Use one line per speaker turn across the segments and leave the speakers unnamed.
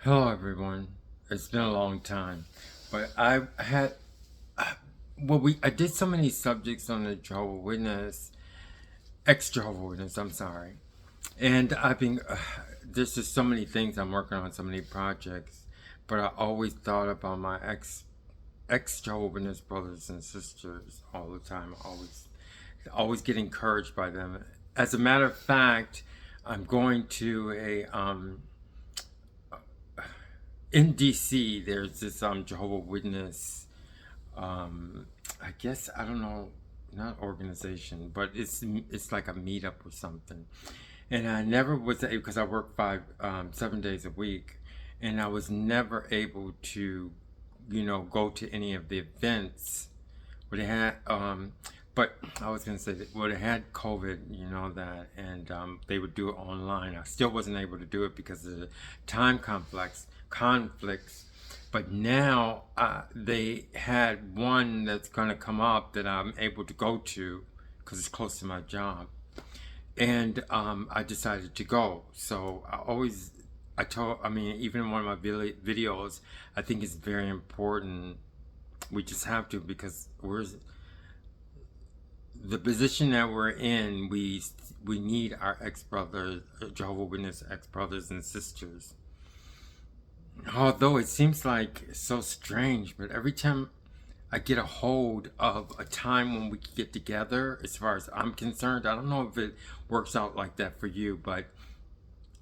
Hello, everyone. It's been a long time, but I had I did so many subjects on the Jehovah Witness, ex-Jehovah Witness. I'm sorry, and I've been there's just so many things I'm working on, so many projects, but I always thought about my ex-Jehovah Witness brothers and sisters all the time. Always get encouraged by them. As a matter of fact, I'm going to a in DC. There's this Jehovah Witness, um, I guess I don't know, not organization, but it's like a meetup or something. And I never was able because I work 7 days a week, and I was never able to, go to any of the events. But they had, but I was gonna say that, well, they had COVID, that, and they would do it online. I still wasn't able to do it because of the time conflicts. But now they had one that's gonna come up that I'm able to go to because it's close to my job, and I decided to go. So I mean, even in one of my videos, I think it's very important. We just have to because we're the position that we're in. We need our ex brothers, Jehovah Witness ex brothers and sisters. Although it seems like so strange, but every time I get a hold of a time when we can get together, as far as I'm concerned, I don't know if it works out like that for you, but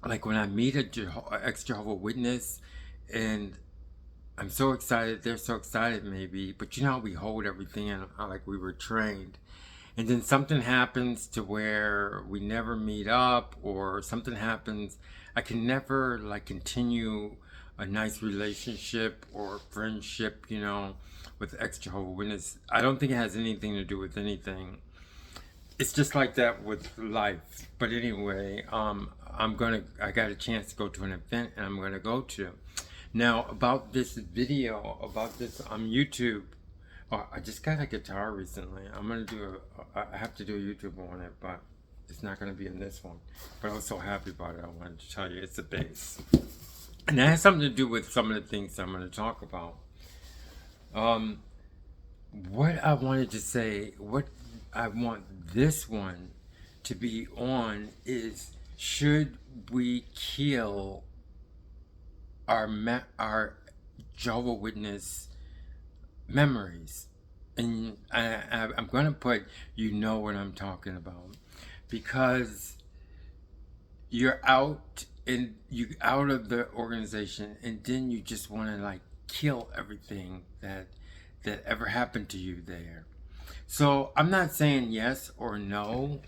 like when I meet a ex Jehovah Witness, and I'm so excited, they're so excited maybe, but you know how we hold everything in like we were trained. And then something happens to where we never meet up, or something happens, I can never like continue a nice relationship or friendship, with ex Jehovah Witness. I don't think it has anything to do with anything. It's just like that with life. But anyway, I got a chance to go to an event, and I'm gonna go to. Now about this video, about this YouTube. Oh, I just got a guitar recently. I have to do a YouTube on it, but it's not gonna be in this one. But I was so happy about it. I wanted to tell you it's a bass, and that has something to do with some of the things I'm gonna talk about. Um, what I wanted to say, what I want this one to be on is: should we kill our Jehovah Witness memories? And I'm going to put, what I'm talking about, because you're out of the organization, and then you just want to like kill everything that ever happened to you there. So I'm not saying yes or no.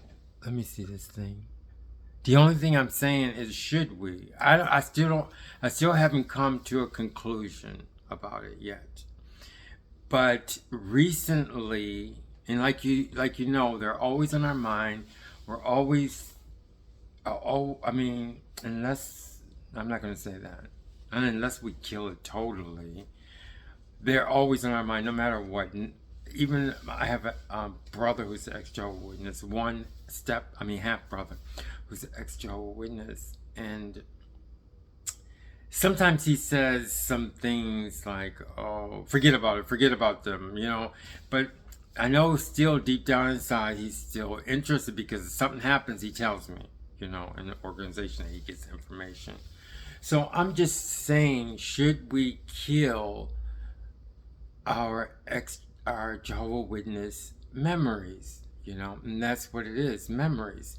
Let me see this thing. The only thing I'm saying is, should we? I still haven't come to a conclusion about it yet. But recently, and they're always on our mind. We're always, I mean, unless I'm not going to say that, and unless we kill it totally, they're always on our mind, no matter what. Even I have a brother who's an ex-Jehovah Witness, half brother, who's an ex-Jehovah Witness, and sometimes he says some things like, "Oh, forget about it, forget about them," But I know still deep down inside he's still interested, because if something happens, he tells me, in the organization that he gets information. So I'm just saying, should we kill our Jehovah Witness memories? And that's what it is, memories.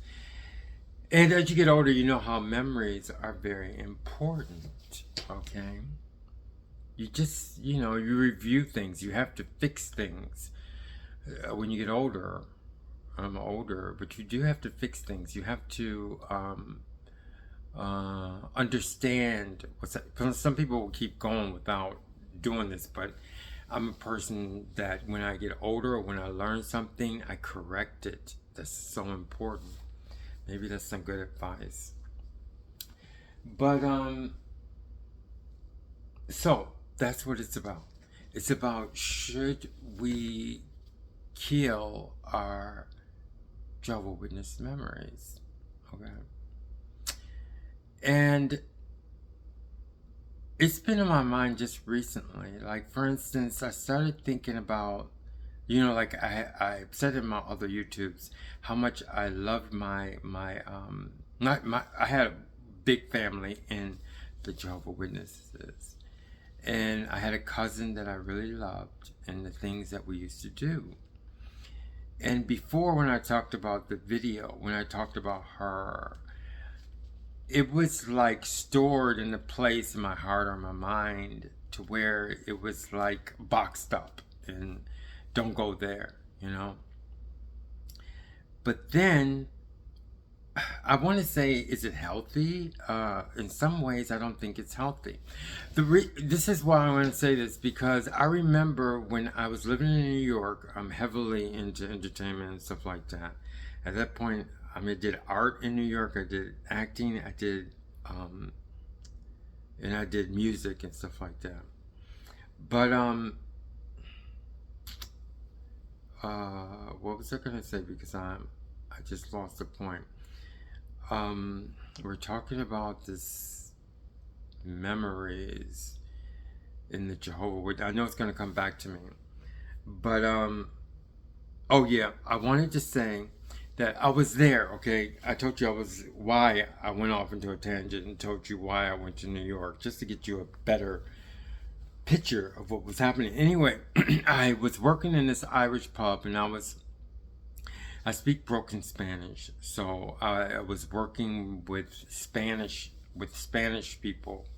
And as you get older, you know how memories are very important. Okay, you review things, you have to fix things. When you get older, I'm older, but you do have to fix things. You have to understand what's that. Because some people will keep going without doing this, but I'm a person that when I get older, or when I learn something, I correct it. That's so important. Maybe that's some good advice. But so that's what it's about. It's about, should we kill our Jehovah Witness memories? Okay. And it's been in my mind just recently. Like, for instance, I started thinking about, like I said in my other YouTubes, how much I loved not my, I had a big family in the Jehovah Witnesses. And I had a cousin that I really loved and the things that we used to do. And before, when I talked about the video, when I talked about her, it was like stored in a place in my heart or my mind to where it was like boxed up and don't go there. But then I want to say, is it healthy? In some ways, I don't think it's healthy. This is why I want to say this, because I remember when I was living in New York, I'm heavily into entertainment and stuff like that. At that point, I did art in New York. I did acting. And I did music and stuff like that. But what was I gonna say? Because I just lost the point. We're talking about this memories in the Jehovah Witness. I know it's gonna come back to me, but oh yeah, I wanted to say that I was there. Okay, I told you why I went off into a tangent and told you why I went to New York, just to get you a better picture of what was happening. Anyway, I was working in this Irish pub, and I speak broken Spanish, so I was working with Spanish people.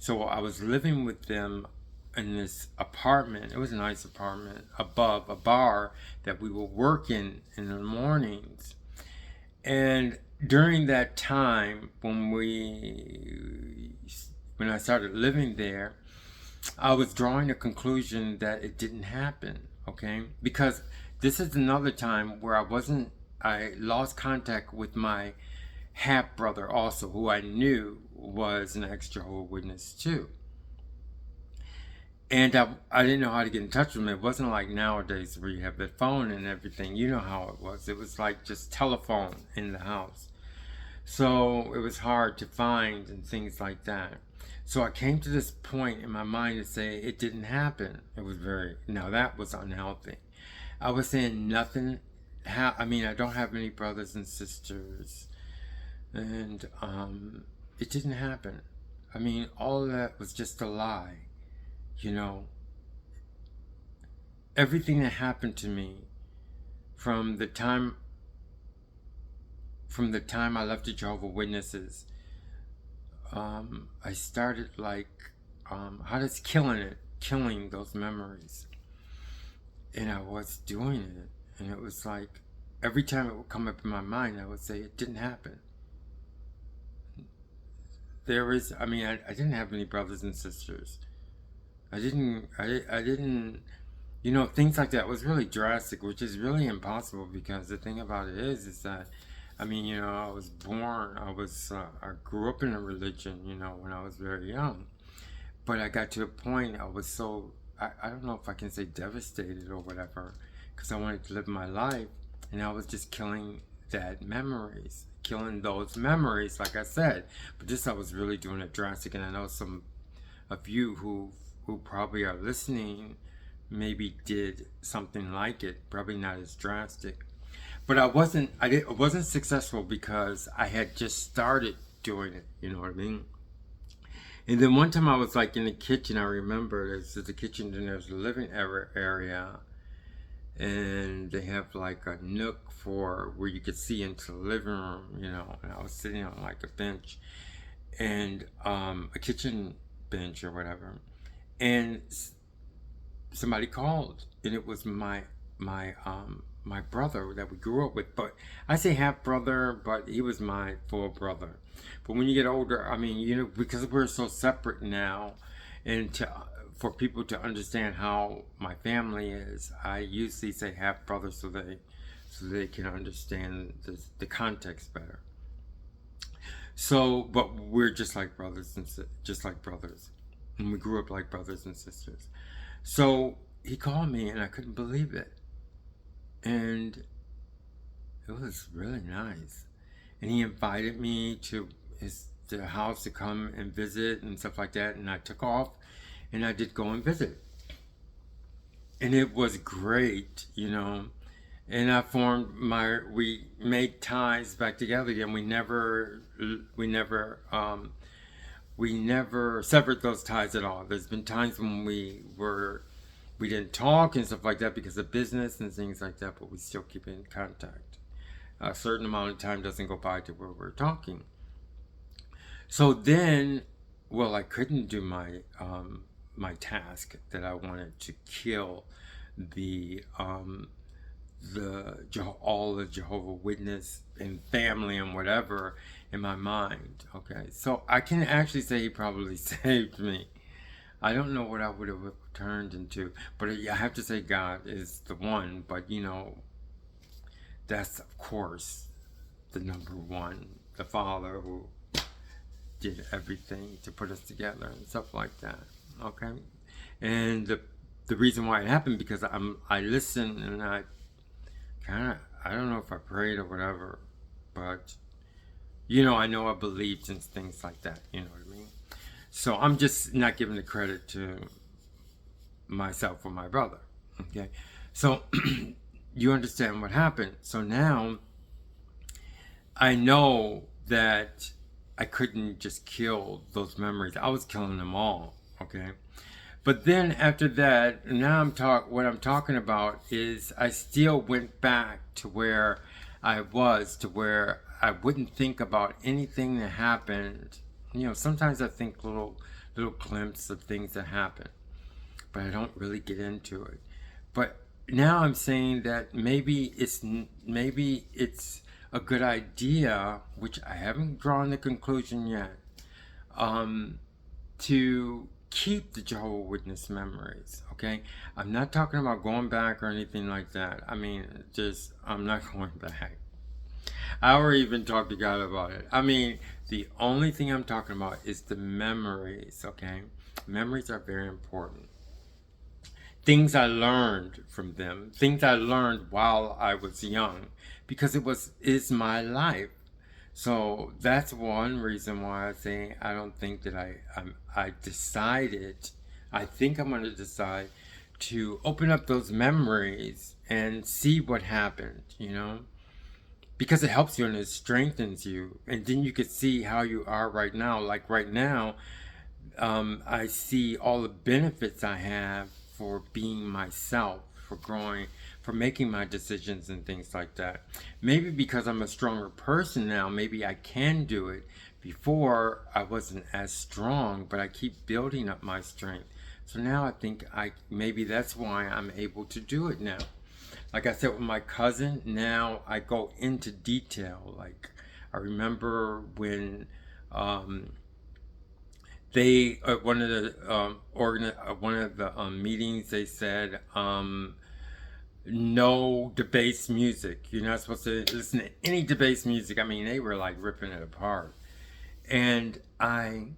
So I was living with them in this apartment. It was a nice apartment above a bar that we would work in the mornings. And during that time, when I started living there, I was drawing a conclusion that it didn't happen. Okay, because this is another time where I lost contact with my half brother also, who I knew was an ex-Jehovah Witness too. And I didn't know how to get in touch with him. It wasn't like nowadays where you have the phone and everything. You know how it was. It was like just telephone in the house. So it was hard to find and things like that. So I came to this point in my mind to say it didn't happen. Now that was unhealthy. I was saying nothing. I don't have any brothers and sisters, and it didn't happen. All of that was just a lie. You know, everything that happened to me from the time I left the Jehovah Witnesses, I started killing those memories. And I was doing it, and it was like every time it would come up in my mind, I would say it didn't happen. I didn't have any brothers and sisters. I didn't, things like that was really drastic, which is really impossible, because the thing about it is that, I was born, I grew up in a religion, when I was very young, but I got to a point I was so, I don't know if I can say devastated or whatever, because I wanted to live my life, and I was just killing those memories, like I said. But this, I was really doing it drastic, and I know some of you who probably are listening maybe did something like it, probably not as drastic. But I wasn't successful, because I had just started doing it, you know what I mean? And then one time I was like in the kitchen. I remember there's the kitchen, and there's the living area, and they have like a nook for where you could see into the living room, and I was sitting on like a bench, and a kitchen bench or whatever, and somebody called, and it was my brother that we grew up with. But I say half brother, but he was my full brother. But when you get older, because we're so separate now, and for people to understand how my family is, I usually say half brother, so they can understand the context better. So, but we're just like brothers, and we grew up like brothers and sisters. So he called me, and I couldn't believe it, and it was really nice. And he invited me to the house to come and visit and stuff like that, and I took off and I did go and visit. And it was great, you know. And we made ties back together again. We never severed those ties at all. There's been times when we didn't talk and stuff like that because of business and things like that, but we still keep in contact. A certain amount of time doesn't go by to where we're talking. So then, well, I couldn't do my task that I wanted to kill all the Jehovah Witness and family and whatever in my mind. Okay, so I can actually say he probably saved me. I don't know what I would have turned into, but I have to say God is the one. But you know, that's of course the number one, the Father who did everything to put us together and stuff like that. Okay, and the reason why it happened because I listened and I don't know if I prayed or whatever, but you know, I know I believed in things like that. You know what I mean? So I'm just not giving the credit to myself or my brother. Okay, so you understand what happened. So now I know that I couldn't just kill those memories. I was killing them all. Okay. But then after that, now what I'm talking about is I still went back to where I was, to where I wouldn't think about anything that happened. You know, sometimes I think little glimpses of things that happen, but I don't really get into it. But now I'm saying that maybe it's a good idea, which I haven't drawn the conclusion yet, to keep the Jehovah Witness memories. Okay, I'm not talking about going back or anything like that. I mean, I'm not going back. I already even talked to God about it. I mean, the only thing I'm talking about is the memories. Okay, memories are very important. Things I learned from them, things I learned while I was young, because is my life. So that's one reason why I say I don't think that I decided. I think I'm going to decide to open up those memories and see what happened. You know, because it helps you and it strengthens you, and then you could see how you are right now. Like right now, I see all the benefits I have for being myself, for growing, for making my decisions and things like that. Maybe because I'm a stronger person now, maybe I can do it. Before I wasn't as strong, but I keep building up my strength. So now I think maybe that's why I'm able to do it now. Like I said with my cousin, now I go into detail. Like I remember when they one of the meetings they said no debased music. You're not supposed to listen to any debased music. I mean, they were like ripping it apart, and I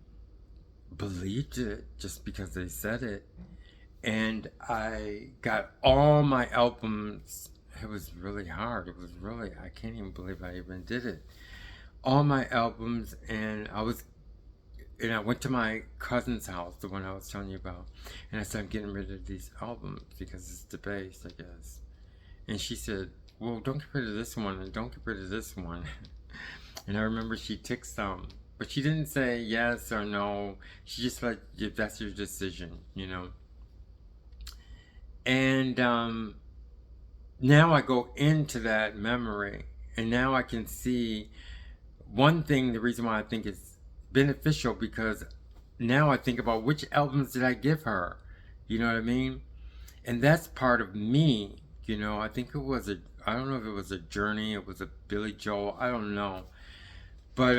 believed it just because they said it. And I got all my albums. It was really hard. It was really, I can't even believe I even did it. All my albums, and I went to my cousin's house, the one I was telling you about, and I said, I'm getting rid of these albums because it's debased, I guess. And she said, well, don't get rid of this one, and don't get rid of this one. And I remember she took some, but she didn't say yes or no. She just like, if that's your decision, you know. And now I go into that memory, and now I can see one thing. The reason why I think it's beneficial, because now I think about which albums did I give her, you know what I mean? And that's part of me, you know. I think I don't know if it was a Journey, it was a Billy Joel, I don't know. But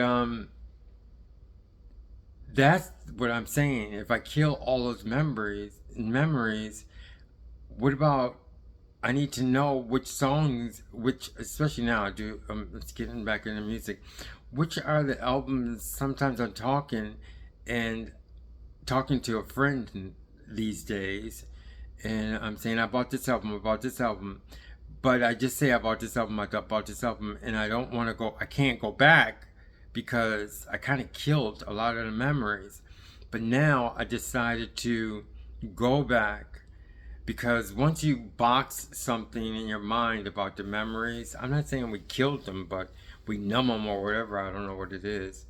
that's what I'm saying. If I kill all those memories, what about, I need to know which songs, especially now, it's getting back into music, which are the albums. Sometimes I'm talking to a friend these days, and I'm saying, I bought this album, but I just say I bought this album, and I don't want to go, I can't go back, because I kind of killed a lot of the memories. But now I decided to go back, because once you box something in your mind about the memories, I'm not saying we killed them, but we numb them or whatever, I don't know what it is,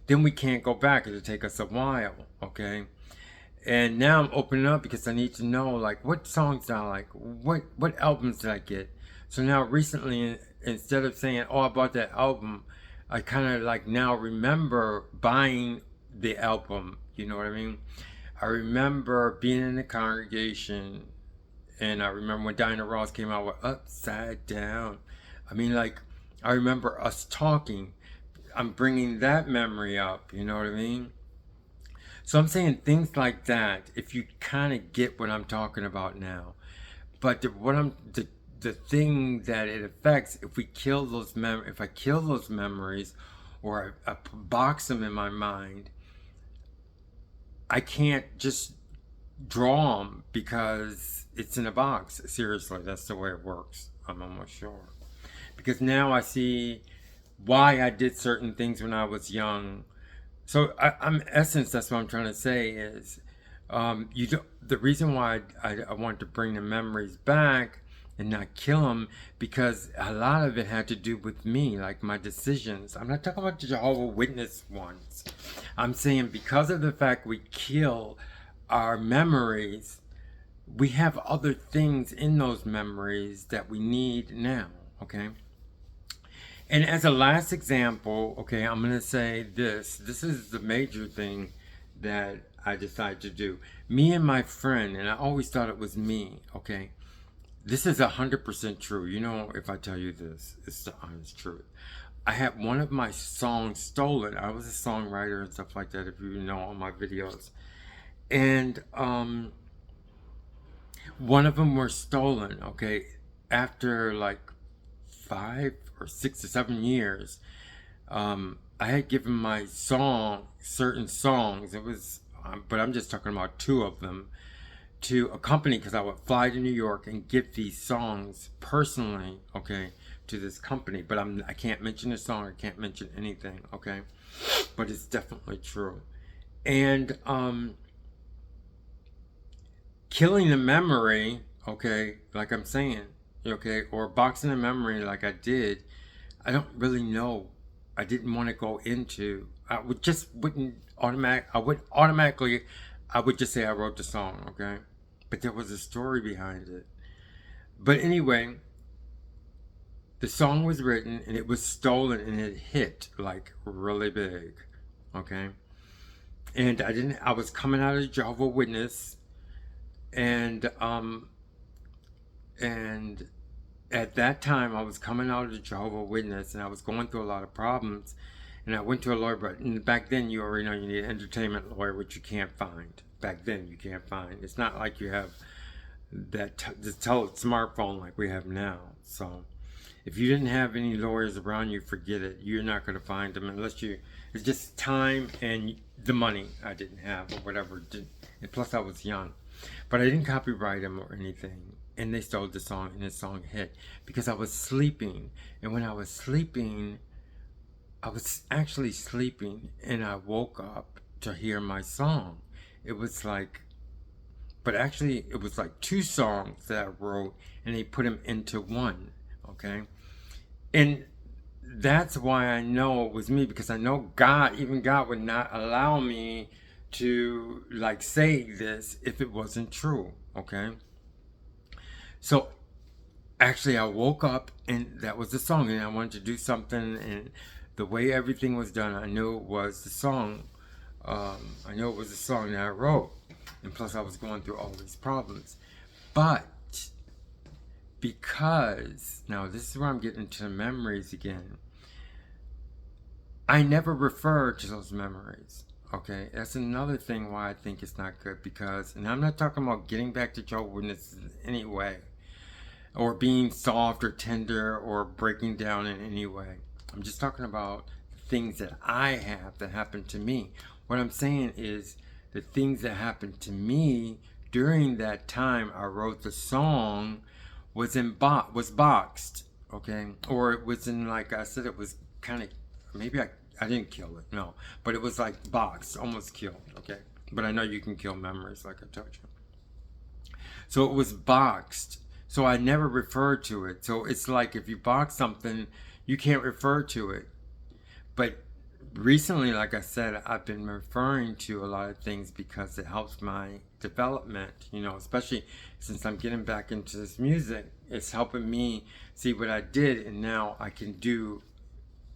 then we can't go back. It'll take us a while, okay? And now I'm opening up because I need to know, like, what songs did I like? What albums did I get? So now recently, instead of saying, oh, I bought that album, I kind of like now remember buying the album. You know what I mean? I remember being in the congregation, and I remember when Diana Ross came out with Upside Down. I mean, like, I remember us talking. I'm bringing that memory up, you know what I mean? So I'm saying things like that, if you kind of get what I'm talking about now. But the thing that it affects, if we kill those if I kill those memories, or I box them in my mind, I can't just draw them because it's in a box. Seriously, that's the way it works. I'm almost sure. Because now I see why I did certain things when I was young. So I'm essence, that's what I'm trying to say is, the reason why I want to bring the memories back and not kill them, because a lot of it had to do with me, like my decisions. I'm not talking about the Jehovah Witness ones. I'm saying because of the fact we kill our memories, we have other things in those memories that we need now, okay? And as a last example, okay, I'm going to say this. This is the major thing that I decided to do. Me and my friend, and I always thought it was me, okay? This is 100% true. You know, if I tell you this, it's the honest truth. I had one of my songs stolen. I was a songwriter and stuff like that, if you know all my videos. And one of them were stolen, okay? After like 5 or 6 or 7 years, I had given my certain songs, it was, but I'm just talking about 2 of them, to a company, because I would fly to New York and give these songs personally, okay, to this company. But I can't mention the song, I can't mention anything, okay, but it's definitely true. And killing the memory, okay, like I'm saying, okay, or boxing the memory like I did, I don't really know. I didn't want to go into. I would just automatically. I would just say I wrote the song, okay, but there was a story behind it. But anyway, the song was written and it was stolen and it hit like really big, okay. And I was coming out of Jehovah Witness, and at that time I was coming out of the Jehovah Witness, and I was going through a lot of problems, and I went to a lawyer. But back then, you already know you need an entertainment lawyer, which you can't find. Back then you can't find. It's not like you have that smartphone like we have now. So if you didn't have any lawyers around you, forget it. You're not going to find them unless it's just time and the money I didn't have or whatever. And plus I was young. But I didn't copyright them or anything. And they stole the song, and the song hit because I was sleeping. And when I was sleeping, I was actually sleeping, and I woke up to hear my song. It was like, but actually it was like 2 songs that I wrote, and they put them into one, okay? And that's why I know it was me, because I know even God would not allow me to like say this if it wasn't true, okay? So actually I woke up and that was the song, and I wanted to do something, and the way everything was done, I knew it was the song. I knew it was the song that I wrote, and plus I was going through all these problems. But because, now this is where I'm getting into the memories again, I never refer to those memories. Okay, that's another thing why I think it's not good, because, and I'm not talking about getting back to Jehovah's Witnesses in any way, or being soft or tender or breaking down in any way. I'm just talking about the things that I have that happened to me. What I'm saying is the things that happened to me during that time I wrote the song was boxed, okay, or it was in, like I said, it was kind of, maybe I didn't kill it, no. But it was like boxed, almost killed, okay? But I know you can kill memories, like I told you. So it was boxed. So I never referred to it. So it's like if you box something, you can't refer to it. But recently, like I said, I've been referring to a lot of things because it helps my development, especially since I'm getting back into this music. It's helping me see what I did and now I can do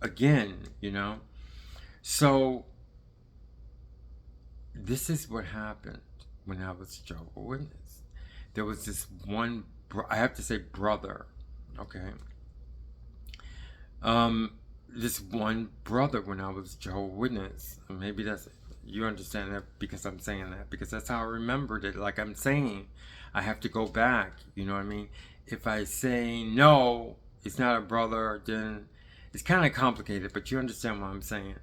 again. So this is what happened when I was Jehovah Witness. There was this one, I have to say brother, okay? This one brother when I was Jehovah Witness. Maybe you understand that because I'm saying that, because that's how I remembered it. Like I'm saying, I have to go back, you know what I mean? If I say no, it's not a brother, then it's kind of complicated, but you understand what I'm saying.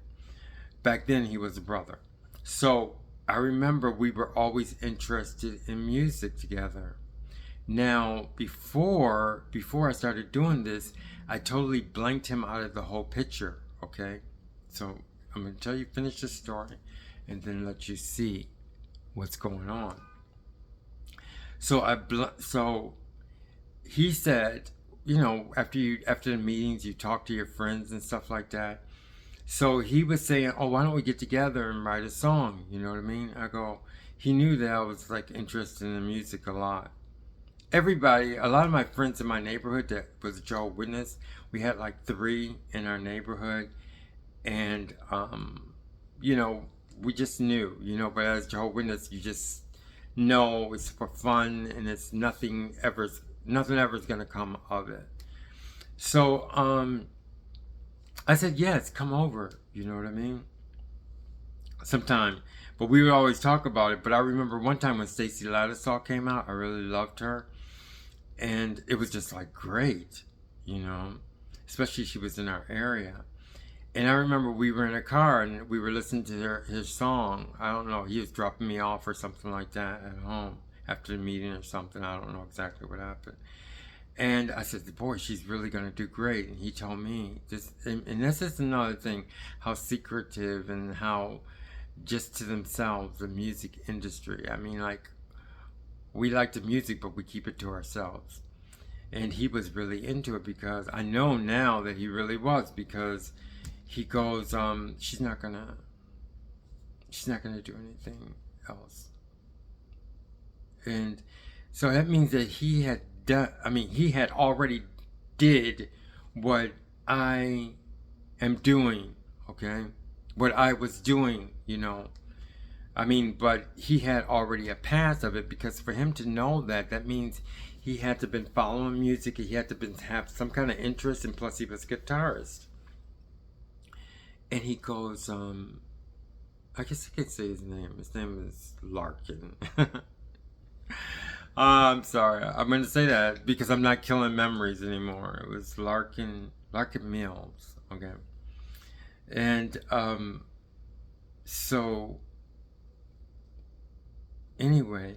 Back then he was a brother. So I remember we were always interested in music together. Now, before I started doing this, I totally blanked him out of the whole picture, okay? So I'm going to finish the story, and then let you see what's going on. So he said, after the meetings, you talk to your friends and stuff like that. So he was saying, oh, why don't we get together and write a song? You know what I mean? I go, he knew that I was like interested in the music a lot. Everybody, a lot of my friends in my neighborhood that was Jehovah's Witness, we had like 3 in our neighborhood, and we just knew, but as Jehovah's Witness, you just know it's for fun and it's nothing ever is gonna come of it. So I said, yes, come over, you know what I mean? Sometime. But we would always talk about it. But I remember one time when Stacey Lattisaw came out, I really loved her. And it was just like great, especially she was in our area. And I remember we were in a car and we were listening to his song. I don't know, he was dropping me off or something like that at home after the meeting or something. I don't know exactly what happened. And I said, boy, she's really going to do great. And he told me this, and this is another thing, how secretive and how just to themselves, the music industry. I mean, like, we like the music, but we keep it to ourselves. And he was really into it because I know now that he really was, because he goes, she's not gonna do anything else. And so that means that he had already did what I am doing, okay? What I was doing, but he had already a past of it, because for him to know that means he had to been following music, he had to have some kind of interest, and plus he was a guitarist. And he goes, I guess I could say his name. His name is Larkin. I'm sorry. I'm going to say that because I'm not killing memories anymore. It was Larkin Mills. Okay. And so anyway,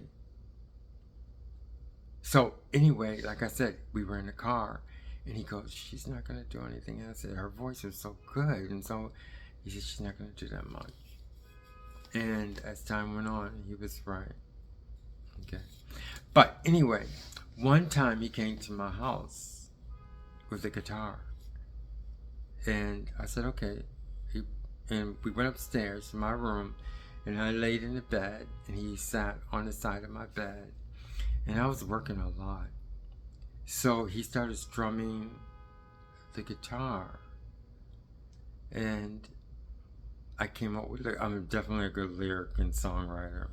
like I said, we were in the car, and he goes, she's not going to do anything. I said, her voice was so good. And so he said, she's not going to do that much. And as time went on, he was right. Okay. But anyway, one time he came to my house with a guitar. And I said, okay. And we went upstairs to my room, and I laid in the bed, and he sat on the side of my bed. And I was working a lot. So he started strumming the guitar. And I came up with, I'm definitely a good lyric and songwriter.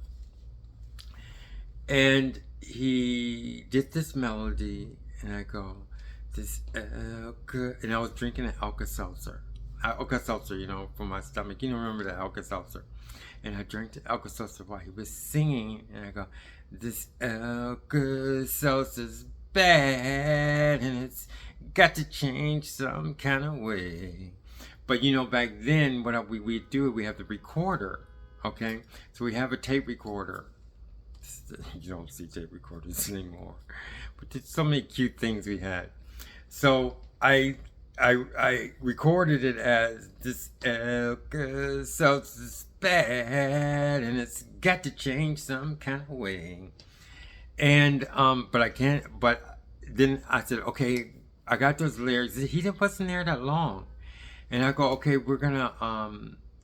And he did this melody, and I go, and I was drinking an Alka-Seltzer. Alka-Seltzer, for my stomach. Remember the Alka-Seltzer. And I drank the Alka-Seltzer while he was singing, and I go, this Alka-Seltzer's bad, and it's got to change some kind of way. But back then, what we do, we have the recorder, okay? So we have a tape recorder. You don't see tape recorders anymore. But there's so many cute things we had. So I I recorded it as this self is bad and it's got to change some kind of way. And but I can't. But then I said, okay, I got those lyrics. He wasn't there that long, and I go, okay, we're gonna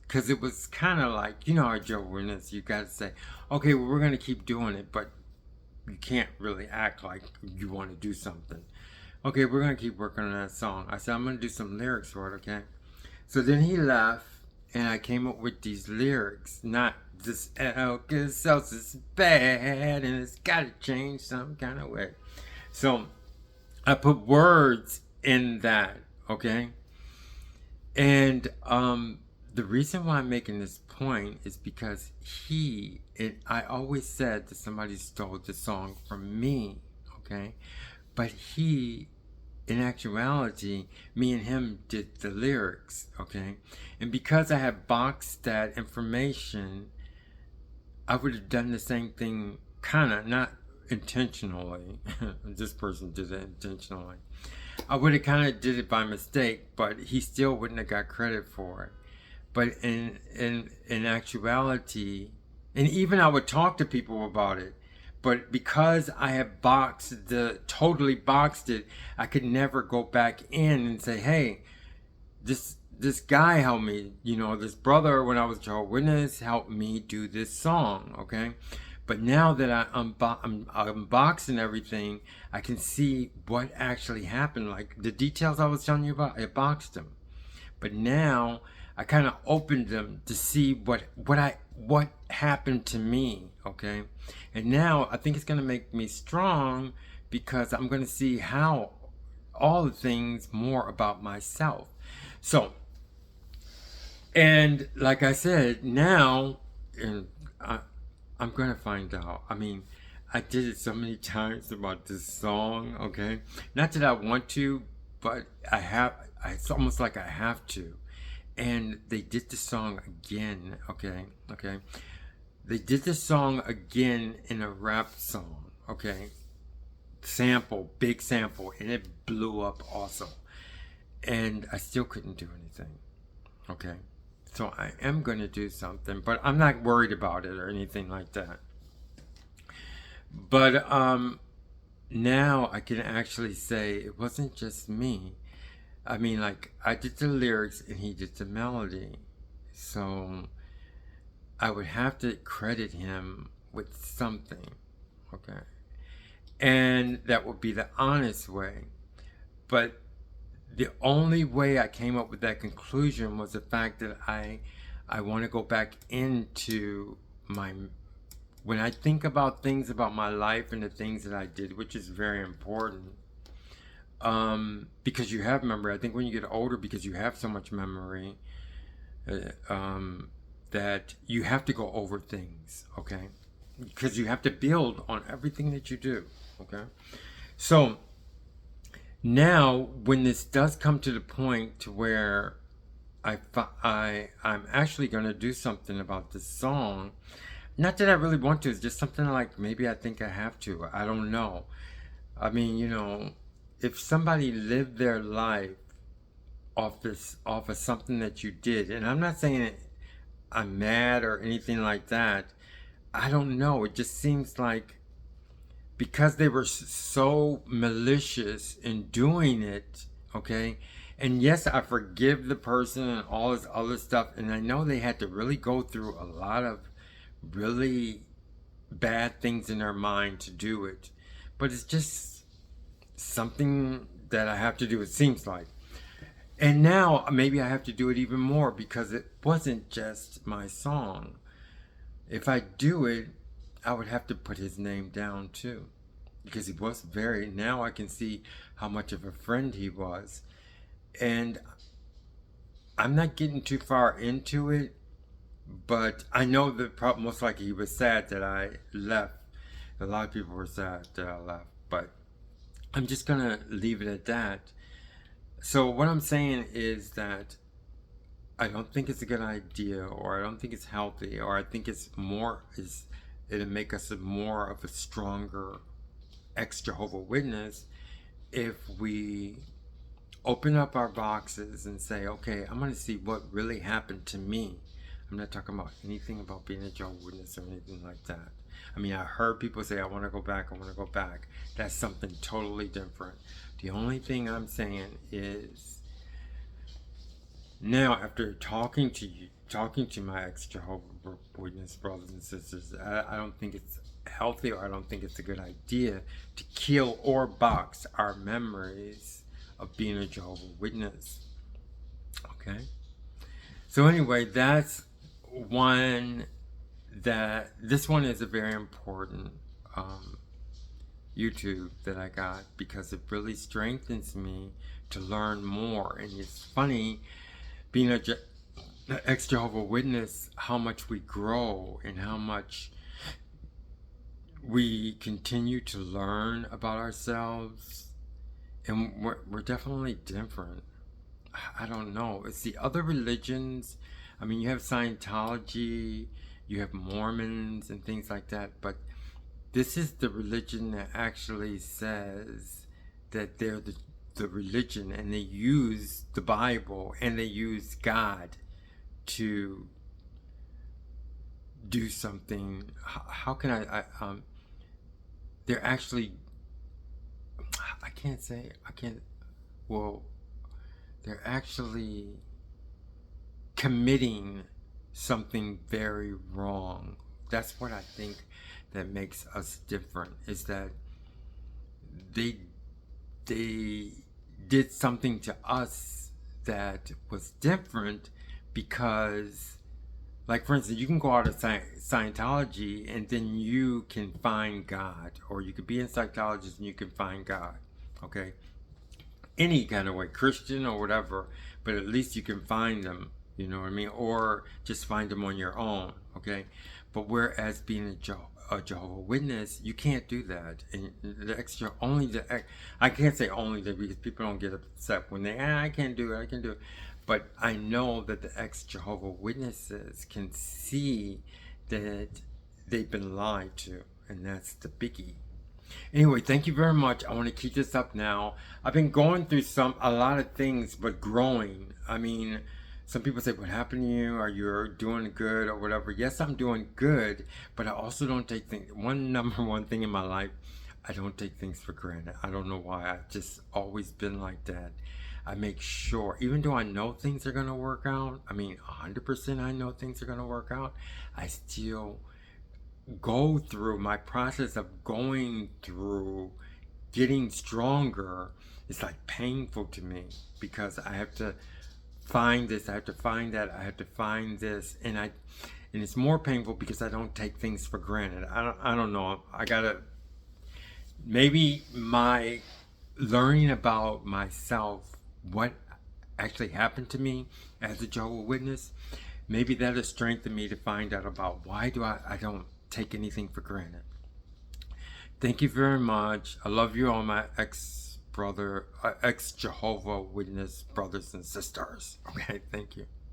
because it was kind of like, you know, our Jehovah Witness. You got to say, okay, well, we're gonna keep doing it, but you can't really act like you want to do something. Okay, we're gonna keep working on that song. I said, I'm gonna do some lyrics for it, okay? So then he left, and I came up with these lyrics. Not this Alka-Seltz is bad, and it's gotta change some kind of way. So I put words in that, okay? And the reason why I'm making this point is because I always said that somebody stole the song from me, okay? But in actuality, me and him did the lyrics, okay? And because I have boxed that information, I would have done the same thing, kind of, not intentionally. This person did it intentionally. I would have kind of did it by mistake, but he still wouldn't have got credit for it. But in actuality, and even I would talk to people about it, but because I have totally boxed it, I could never go back in and say, hey, this guy helped me, you know, this brother when I was Jehovah Witness helped me do this song, okay? But now that I'm unboxing everything, I can see what actually happened. Like the details I was telling you about, I boxed them. But now I kind of opened them to see what happened to me, okay? And now I think it's going to make me strong because I'm going to see how all the things more about myself. So, and like I said, now, and I'm going to find out. I mean, I did it so many times about this song, okay? Not that I want to, but I have. It's almost like I have to. And they did the song again, okay? They did the song again in a rap song, okay? Big sample, and it blew up also. And I still couldn't do anything, okay? So I am going to do something, but I'm not worried about it or anything like that. But now I can actually say it wasn't just me. I mean, like, I did the lyrics and he did the melody. So I would have to credit him with something, okay? And that would be the honest way. But the only way I came up with that conclusion was the fact that I want to go back into when I think about things about my life and the things that I did, which is very important. Because you have memory. I think when you get older, because you have so much memory, that you have to go over things, okay? Because you have to build on everything that you do, okay? So now, when this does come to the point to where I'm actually going to do something about this song, not that I really want to, it's just something like maybe I think I have to. I don't know. I mean, you know, if somebody lived their life off of something that you did, and I'm not saying I'm mad or anything like that. I don't know. It just seems like because they were so malicious in doing it, okay? And yes, I forgive the person and all this other stuff, and I know they had to really go through a lot of really bad things in their mind to do it. But it's just something that I have to do, it seems like. And now maybe I have to do it even more because it wasn't just my song. If I do it, I would have to put his name down too. Because he was now I can see how much of a friend he was. And I'm not getting too far into it, but I know the problem, most likely he was sad that I left. A lot of people were sad that I left, but I'm just going to leave it at that. So what I'm saying is that I don't think it's a good idea, or I don't think it's healthy, or I think it'll make us more of a stronger ex-Jehovah Witness if we open up our boxes and say, okay, I'm going to see what really happened to me. I'm not talking about anything about being a Jehovah's Witness or anything like that. I mean, I heard people say, I want to go back, I want to go back. That's something totally different. The only thing I'm saying is, now after talking to my ex-Jehovah's Witness brothers and sisters, I don't think it's healthy, or I don't think it's a good idea to kill or box our memories of being a Jehovah's Witness. Okay? So anyway, that's one this one is a very important YouTube that I got, because it really strengthens me to learn more. And it's funny, being an ex-Jehovah's Witness, how much we grow and how much we continue to learn about ourselves. And we're definitely different. I don't know. It's the other religions. I mean, you have Scientology, you have Mormons and things like that, but this is the religion that actually says that they're the religion, and they use the Bible and they use God to do something. How can they're actually, they're actually committing something very wrong. That's what I think that makes us different, is that they did something to us that was different, because, like, for instance, you can go out of Scientology and then you can find God, or you could be in Scientology and you can find God, okay? Any kind of way, Christian or whatever, but at least you can find them, you know what I mean? Or just find them on your own, okay? But whereas being a Jehovah's Witness, you can't do that. And I can't say only that, because people don't get upset when they, I can't do it. But I know that the ex-Jehovah's Witnesses can see that they've been lied to, and that's the biggie. Anyway, thank you very much. I want to keep this up now. I've been going through a lot of things, but growing. I mean, some people say, what happened to you? Are you doing good or whatever? Yes, I'm doing good, but I also don't take things. Number one thing in my life, I don't take things for granted. I don't know why. I've just always been like that. I make sure, even though I know things are going to work out, I mean, 100% I know things are going to work out, I still go through my process of going through getting stronger. It's like painful to me, because I have to find this, I have to find that, I have to find this, and it's more painful because I don't take things for granted. I don't know. Maybe my learning about myself, what actually happened to me as a Jehovah's Witness, maybe that has strengthened me to find out about why I don't take anything for granted. Thank you very much. I love you all, my ex-Jehovah's Witness brothers and sisters. Okay, thank you.